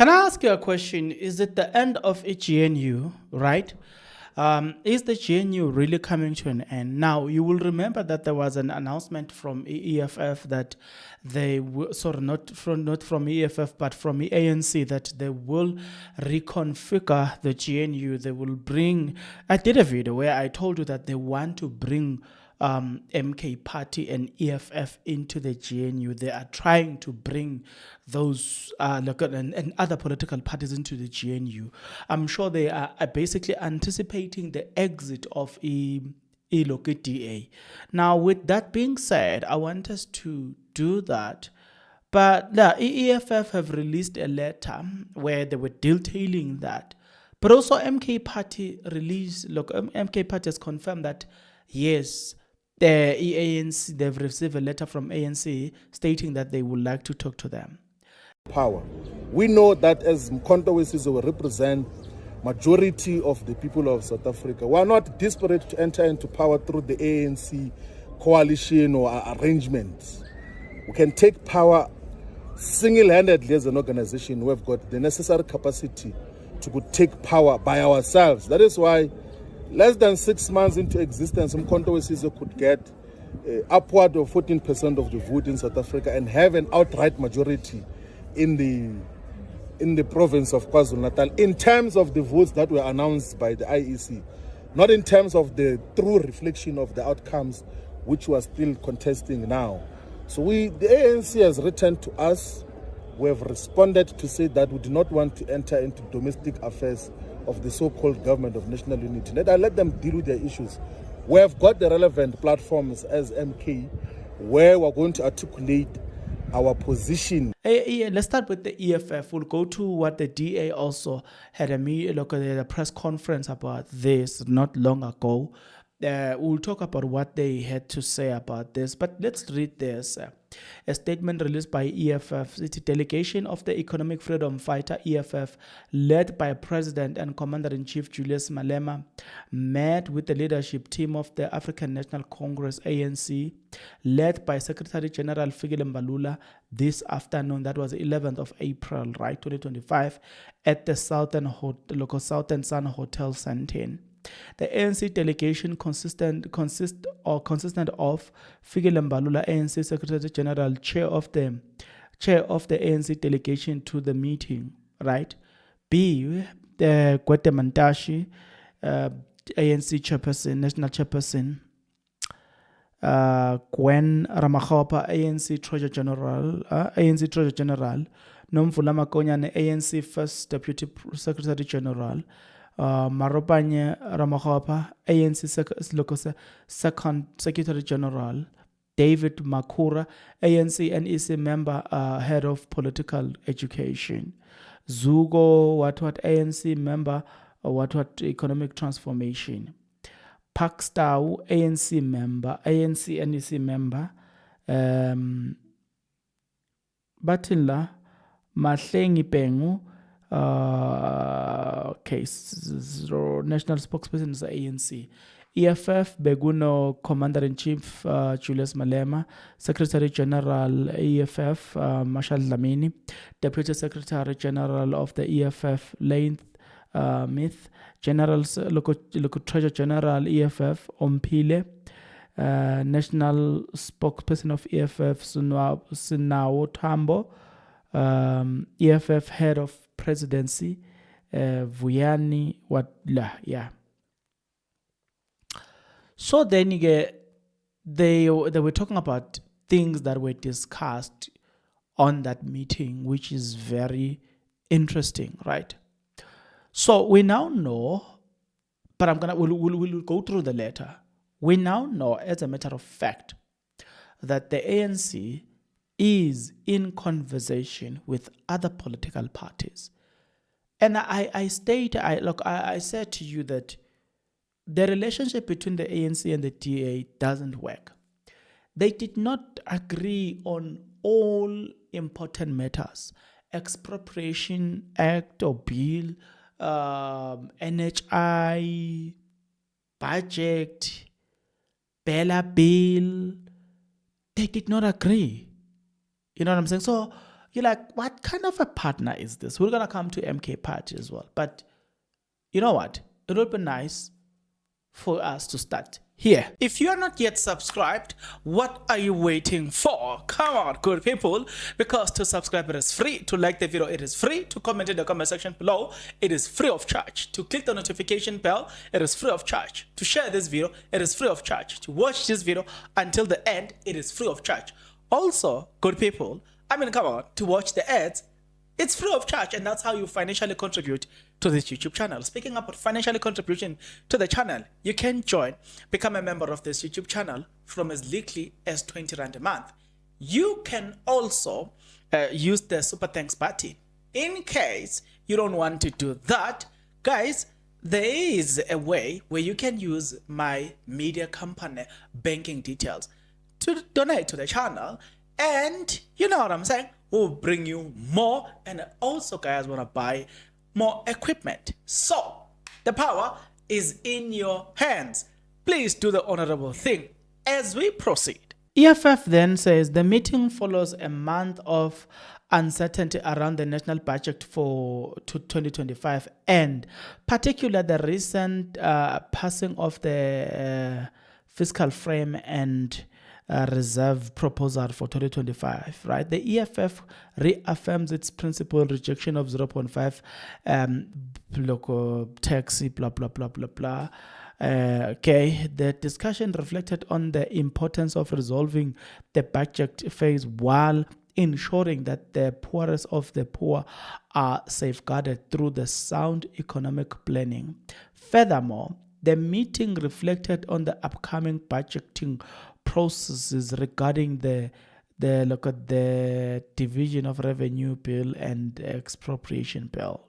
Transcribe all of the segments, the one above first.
Can I ask you a question? Is it the end of a GNU, right? Is the GNU really coming to an end? Now, you will remember that there was an announcement from EFF that they will, sorry, not from EFF, but from the ANC, that they will reconfigure the GNU. They will bring, I did a video where I told you that they want to bring MK Party and EFF into the GNU. They are trying to bring those and other political parties into the GNU. I'm sure they are basically anticipating the exit of Iloki DA. Now, with that being said, I want us to do that. But the EFF have released a letter where they were detailing that. But also MK Party MK Party has confirmed that yes, the ANC, they've received a letter from ANC stating that they would like to talk to them. Power. We know that as Mkhonto we Sizwe represent majority of the people of South Africa. We are not desperate to enter into power through the ANC coalition or arrangements. We can take power single-handedly as an organization. We've got the necessary capacity to take power by ourselves. That is why less than 6 months into existence, Mkhonto we Sizwe could get upward of 14% of the vote in South Africa and have an outright majority in the province of KwaZulu-Natal in terms of the votes that were announced by the IEC, not in terms of the true reflection of the outcomes which we are still contesting now. So the ANC has written to us. We have responded to say that we do not want to enter into domestic affairs of the so-called government of national unity. Let them deal with their issues. We have got the relevant platforms as MK where we're going to articulate our position. Let's start with the EFF. We'll go to what the DA also had a press conference about this not long ago. We'll talk about what they had to say about this, but let's read this. A statement released by EFF, the delegation of the Economic Freedom Fighter EFF, led by President and Commander-in-Chief Julius Malema, met with the leadership team of the African National Congress ANC, led by Secretary General Fikile Mbalula this afternoon. That was the 11th of April, right, 2025, at the Southern Sun Hotel Sandton. The ANC delegation consistent of Fikile Mbalula, ANC Secretary General, chair of the ANC delegation to the meeting, right? B, the Gwede Mantashe, ANC chairperson, national chairperson, Gwen Ramakgopa, ANC Treasurer General, Nomvula Makonyane, ANC First Deputy Secretary General, Maropanye Ramakgopa, ANC Second Secretary General, David Makura, ANC NEC member, head of political education, Zugo ANC member, economic transformation, Pakstau ANC member, ANC NEC member, Batinla Mahlengi Pengu, national spokesperson is the ANC. EFF Beguno, Commander-in-Chief Julius Malema, Secretary General EFF Marshall Dlamini, Deputy Secretary General of the EFF Lane Myth, Local Treasurer General EFF Ompile, National Spokesperson of EFF Sinao Tambo, EFF Head of Presidency Vuyani Wadla, So then they were talking about things that were discussed on that meeting, which is very interesting, right? So we now know, but we'll go through the letter. We now know, as a matter of fact, that the ANC is in conversation with other political parties. And I said to you that the relationship between the ANC and the DA doesn't work. They did not agree on all important matters. Expropriation Act or Bill, NHI, budget, Bella Bill. They did not agree. You know what I'm saying? So You're like, what kind of a partner is this? We're going to come to MK Party as well. But you know what? It would be nice for us to start here. If you are not yet subscribed, what are you waiting for? Come on, good people, because to subscribe it is free, to like the video it is free, to comment in the comment section below it is free of charge, to click the notification bell it is free of charge, to share this video it is free of charge, to watch this video until the end it is free of charge. Also, good people, come on, to watch the ads it's free of charge, and that's how you financially contribute to this YouTube channel. Speaking about financially contribution to the channel, you can become a member of this YouTube channel from as little as 20 Rand a month. You can also use the Super Thanks button. In case you don't want to do that, guys, there is a way where you can use my media company banking details to donate to the channel, and you know what I'm saying? We'll bring you more, and also guys want to buy more equipment. So the power is in your hands. Please do the honorable thing as we proceed. EFF then says the meeting follows a month of uncertainty around the national budget for 2025, and particularly the recent passing of the fiscal frame and reserve proposal for 2025, right? The EFF reaffirms its principal rejection of 0.5 local tax, blah, blah, blah, blah, blah. The discussion reflected on the importance of resolving the budget phase while ensuring that the poorest of the poor are safeguarded through the sound economic planning. Furthermore, the meeting reflected on the upcoming budgeting processes regarding the division of revenue bill and expropriation bill.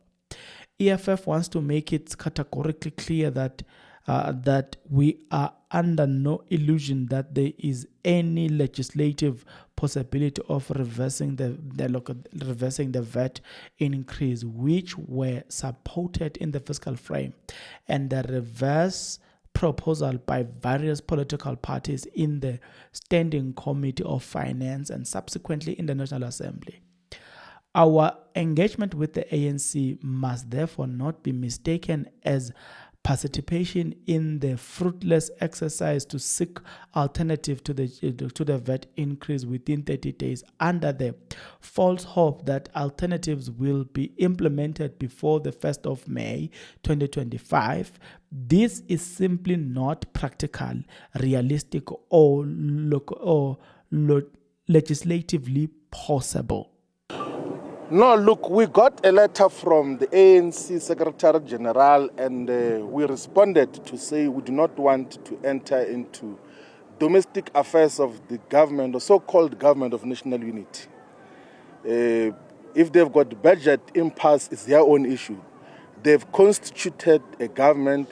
EFF wants to make it categorically clear that we are under no illusion that there is any legislative possibility of reversing the VAT increase, which were supported in the fiscal frame, and the reverse proposal by various political parties in the Standing Committee of Finance and subsequently in the National Assembly. Our engagement with the ANC must therefore not be mistaken as participation in the fruitless exercise to seek alternative to the VAT increase within 30 days under the false hope that alternatives will be implemented before the 1st of May 2025. This is simply not practical, realistic, or legislatively possible. No, look, we got a letter from the ANC Secretary General, and we responded to say we do not want to enter into domestic affairs of the government, or so-called government of national unity. If they've got budget impasse, it's their own issue. They've constituted a government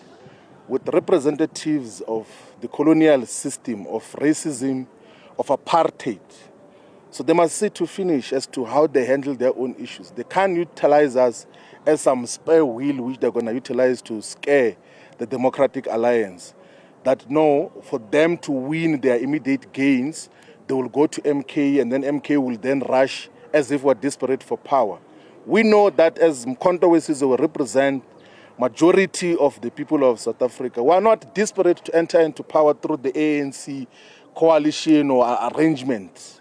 with representatives of the colonial system, of racism, of apartheid. So they must see to finish as to how they handle their own issues. They can't utilize us as some spare wheel which they're going to utilize to scare the Democratic Alliance. That no, for them to win their immediate gains, they will go to MK, and then MK will then rush as if we're desperate for power. We know that as Mkhonto we will represent majority of the people of South Africa. We are not desperate to enter into power through the ANC coalition or arrangement.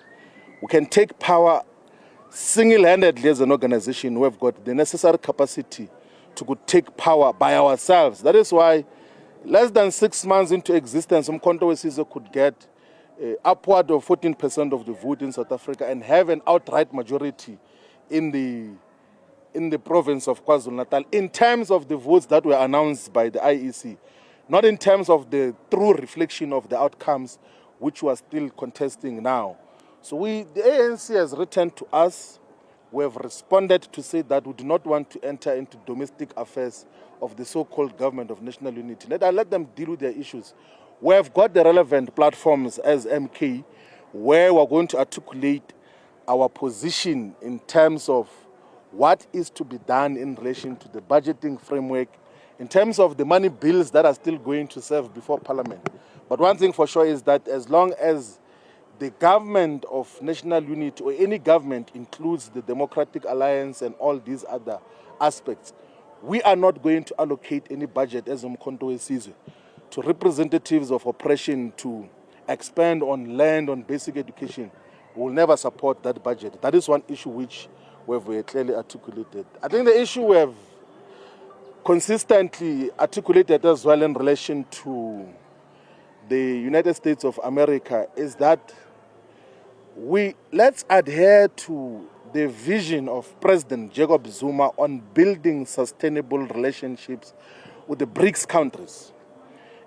We can take power single-handedly as an organization. We've got the necessary capacity to take power by ourselves. That is why less than 6 months into existence, Mkhonto we could get upward of 14% of the vote in South Africa and have an outright majority in the province of KwaZulu-Natal in terms of the votes that were announced by the IEC, not in terms of the true reflection of the outcomes which we are still contesting now. So the ANC has written to us. We have responded to say that we do not want to enter into domestic affairs of the so-called government of national unity. Let them deal with their issues. We have got the relevant platforms as MK where we're going to articulate our position in terms of what is to be done in relation to the budgeting framework, in terms of the money bills that are still going to serve before Parliament. But one thing for sure is that as long as the government of national unity or any government includes the Democratic Alliance and all these other aspects, we are not going to allocate any budget as Umkhonto weSizwe to representatives of oppression to expand on land, on basic education. We will never support that budget. That is one issue which we have clearly articulated. I think the issue we have consistently articulated as well in relation to the United States of America is that let's adhere to the vision of President Jacob Zuma on building sustainable relationships with the BRICS countries.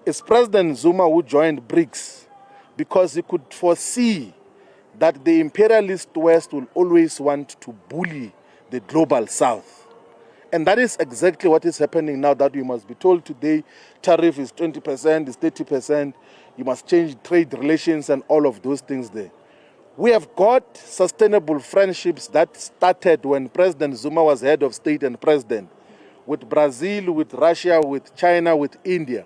It's President Zuma who joined BRICS because he could foresee that the imperialist West will always want to bully the global South. And that is exactly what is happening now, that we must be told today tariff is 20%, is 30%, you must change trade relations and all of those things there. We have got sustainable friendships that started when President Zuma was head of state and president, with Brazil, with Russia, with China, with India.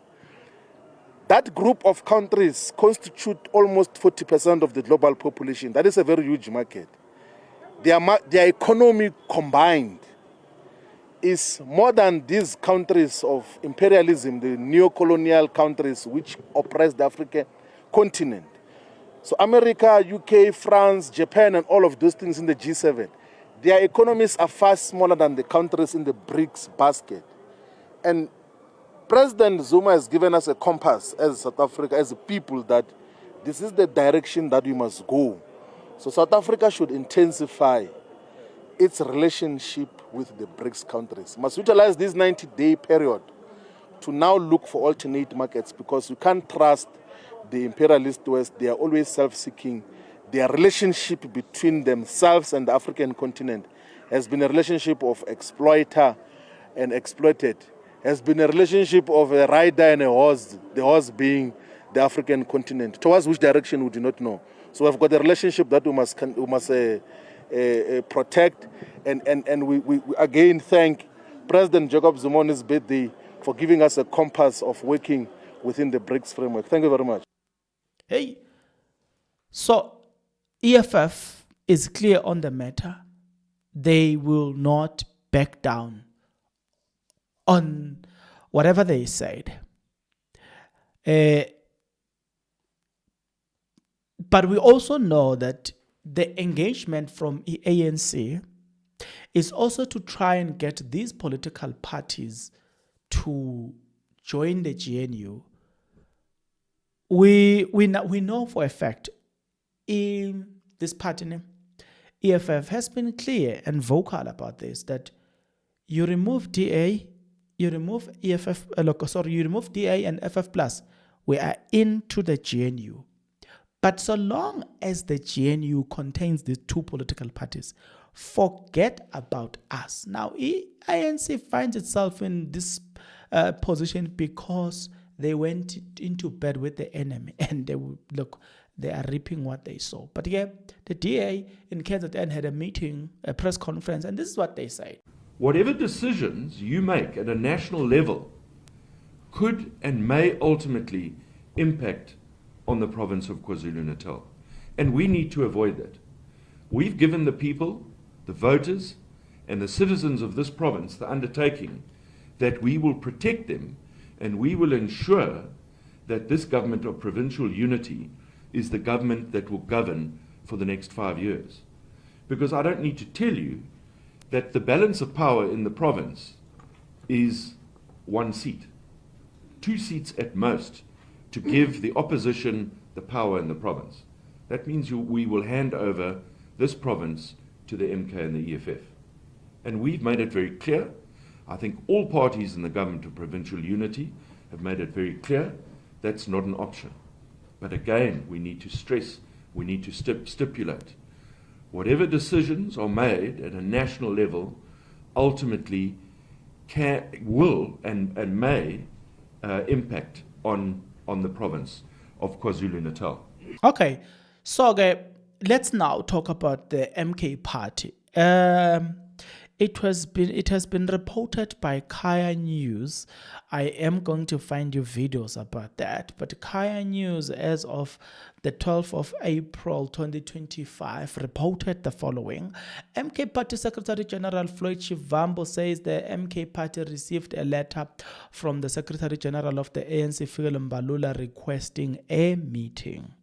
That group of countries constitute almost 40% of the global population. That is a very huge market. Their economy combined is more than these countries of imperialism, the neo-colonial countries which oppress the African continent. So America, UK, France, Japan, and all of those things in the G7, their economies are far smaller than the countries in the BRICS basket. And President Zuma has given us a compass as South Africa, as a people, that this is the direction that we must go. So South Africa should intensify its relationship with the BRICS countries. Must utilize this 90-day period to now look for alternate markets, because you can't trust the imperialist West. They are always self-seeking. Their relationship between themselves and the African continent has been a relationship of exploiter and exploited. Has been a relationship of a rider and a horse, the horse being the African continent, towards which direction we do not know. So we've got a relationship that we must protect, and we again thank President Jacob Zuma on his birthday for giving us a compass of working within the BRICS framework. Thank you very much. Hey, so EFF is clear on the matter. They will not back down on whatever they said. But we also know that the engagement from ANC is also to try and get these political parties to join the GNU. We know for a fact in this party, EFF has been clear and vocal about this, that you remove DA, you remove EFF, you remove DA and FF plus, we are into the GNU. But so long as the GNU contains the two political parties, forget about us. Now, ANC finds itself in this position because they went into bed with the enemy, and they are reaping what they sow. But yeah, the DA in KZN had a meeting, a press conference, and this is what they said. Whatever decisions you make at a national level could and may ultimately impact on the province of KwaZulu-Natal. And we need to avoid that. We've given the people, the voters, and the citizens of this province the undertaking that we will protect them, and we will ensure that this government of provincial unity is the government that will govern for the next 5 years. Because I don't need to tell you that the balance of power in the province is 1 seat, 2 seats at most, to give the opposition the power in the province. That means we will hand over this province to the MK and the EFF. And we've made it very clear. I think all parties in the government of provincial unity have made it very clear that's not an option. But again, we need to stress, we need to stipulate, whatever decisions are made at a national level ultimately will and may impact on the province of KwaZulu-Natal. Okay, so let's now talk about the MK party. It has been reported by Kaya News. I am going to find you videos about that. But Kaya News, as of the 12th of April 2025, reported the following. MK Party Secretary General Floyd Shivambu says the MK Party received a letter from the Secretary General of the ANC, Fikile Mbalula, requesting a meeting.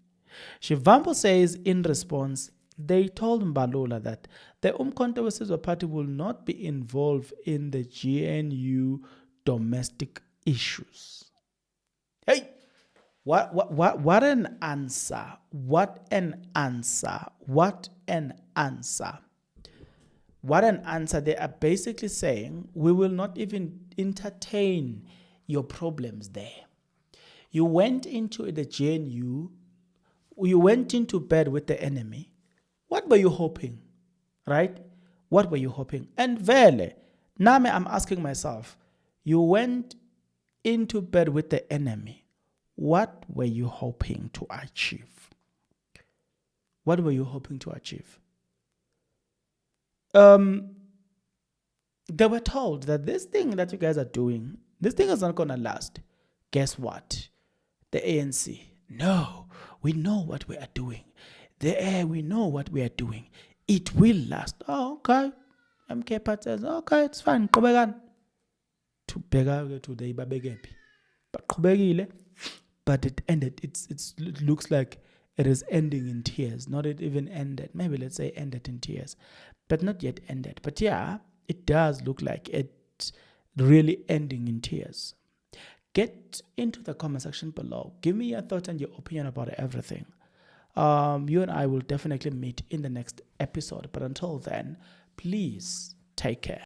Shivambu says in response, they told Mbalula that the Umkhonto weSizwe Party will not be involved in the GNU domestic issues. Hey, what an answer! What an answer! What an answer! What an answer! They are basically saying we will not even entertain your problems there. You went into the GNU. You went into bed with the enemy. What were you hoping? Right? What were you hoping? And vele, now I'm asking myself, you went into bed with the enemy. What were you hoping to achieve? What were you hoping to achieve? They were told that this thing that you guys are doing, this thing is not going to last. Guess what? The ANC, no, we know what we are doing. We know what we are doing. It will last. Oh, okay. MK Party says, okay, it's fine. Qhubekani. To bega today, babegepi. But qhubekile. But it ended. It looks like it is ending in tears. Not it even ended. Maybe let's say ended in tears. But not yet ended. But yeah, it does look like it really ending in tears. Get into the comment section below. Give me your thoughts and your opinion about everything. You and I will definitely meet in the next episode. But until then, please take care.